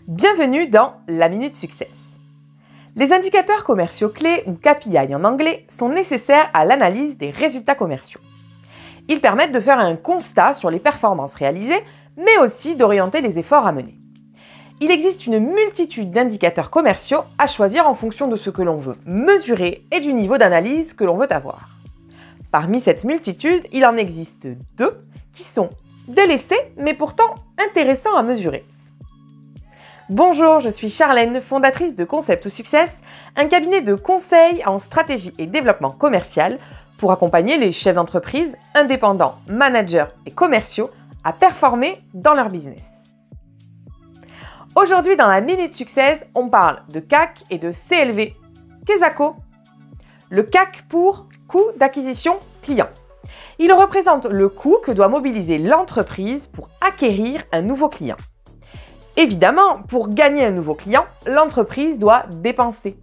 Bienvenue dans la Minute Success. Les indicateurs commerciaux clés ou KPI en anglais sont nécessaires à l'analyse des résultats commerciaux. Ils permettent de faire un constat sur les performances réalisées, mais aussi d'orienter les efforts à mener. Il existe une multitude d'indicateurs commerciaux à choisir en fonction de ce que l'on veut mesurer et du niveau d'analyse que l'on veut avoir. Parmi cette multitude, il en existe deux qui sont délaissés mais pourtant intéressants à mesurer. Bonjour, je suis Charlène, fondatrice de Concept to Success, un cabinet de conseil en stratégie et développement commercial pour accompagner les chefs d'entreprise, indépendants, managers et commerciaux à performer dans leur business. Aujourd'hui, dans la Minute Success, on parle de CAC et de CLV. Qu'est-ce que c'est? Le CAC pour coût d'acquisition client. Il représente le coût que doit mobiliser l'entreprise pour acquérir un nouveau client. Évidemment, pour gagner un nouveau client, l'entreprise doit dépenser.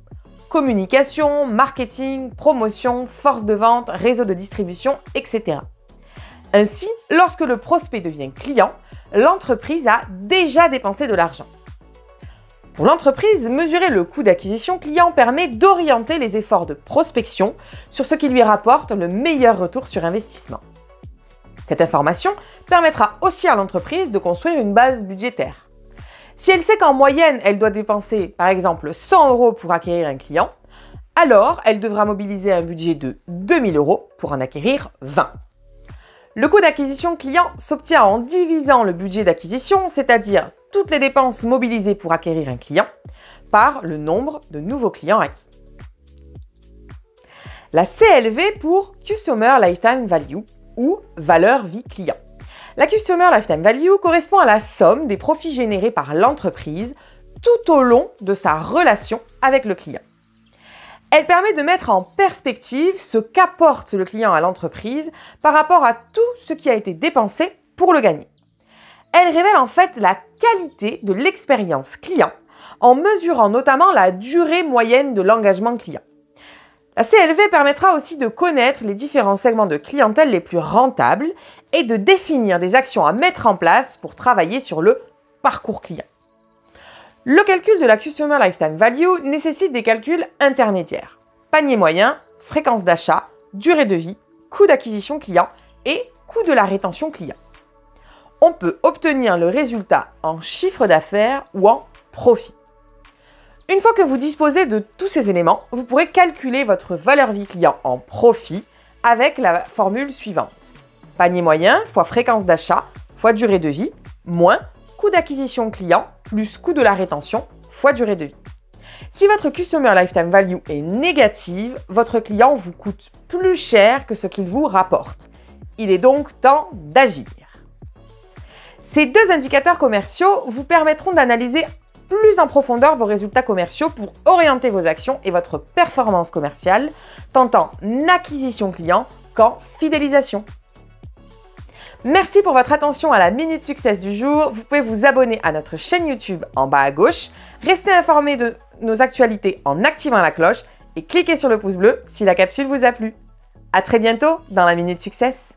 Communication, marketing, promotion, force de vente, réseau de distribution, etc. Ainsi, lorsque le prospect devient client, l'entreprise a déjà dépensé de l'argent. Pour l'entreprise, mesurer le coût d'acquisition client permet d'orienter les efforts de prospection sur ce qui lui rapporte le meilleur retour sur investissement. Cette information permettra aussi à l'entreprise de construire une base budgétaire. Si elle sait qu'en moyenne, elle doit dépenser par exemple 100 € pour acquérir un client, alors elle devra mobiliser un budget de 2000 € pour en acquérir 20. Le coût d'acquisition client s'obtient en divisant le budget d'acquisition, c'est-à-dire toutes les dépenses mobilisées pour acquérir un client, par le nombre de nouveaux clients acquis. La CLV pour Customer Lifetime Value ou valeur vie client. La Customer Lifetime Value correspond à la somme des profits générés par l'entreprise tout au long de sa relation avec le client. Elle permet de mettre en perspective ce qu'apporte le client à l'entreprise par rapport à tout ce qui a été dépensé pour le gagner. Elle révèle en fait la qualité de l'expérience client en mesurant notamment la durée moyenne de l'engagement client. La CLV permettra aussi de connaître les différents segments de clientèle les plus rentables et de définir des actions à mettre en place pour travailler sur le parcours client. Le calcul de la Customer Lifetime Value nécessite des calculs intermédiaires. Panier moyen, fréquence d'achat, durée de vie, coût d'acquisition client et coût de la rétention client. On peut obtenir le résultat en chiffre d'affaires ou en profit. Une fois que vous disposez de tous ces éléments, vous pourrez calculer votre valeur vie client en profit avec la formule suivante. Panier moyen fois fréquence d'achat fois durée de vie moins coût d'acquisition client plus coût de la rétention fois durée de vie. Si votre Customer Lifetime Value est négative, votre client vous coûte plus cher que ce qu'il vous rapporte. Il est donc temps d'agir. Ces deux indicateurs commerciaux vous permettront d'analyser plus en profondeur vos résultats commerciaux pour orienter vos actions et votre performance commerciale, tant en acquisition client qu'en fidélisation. Merci pour votre attention à la Minute Success du jour. Vous pouvez vous abonner à notre chaîne YouTube en bas à gauche, rester informé de nos actualités en activant la cloche et cliquez sur le pouce bleu si la capsule vous a plu. À très bientôt dans la Minute Success.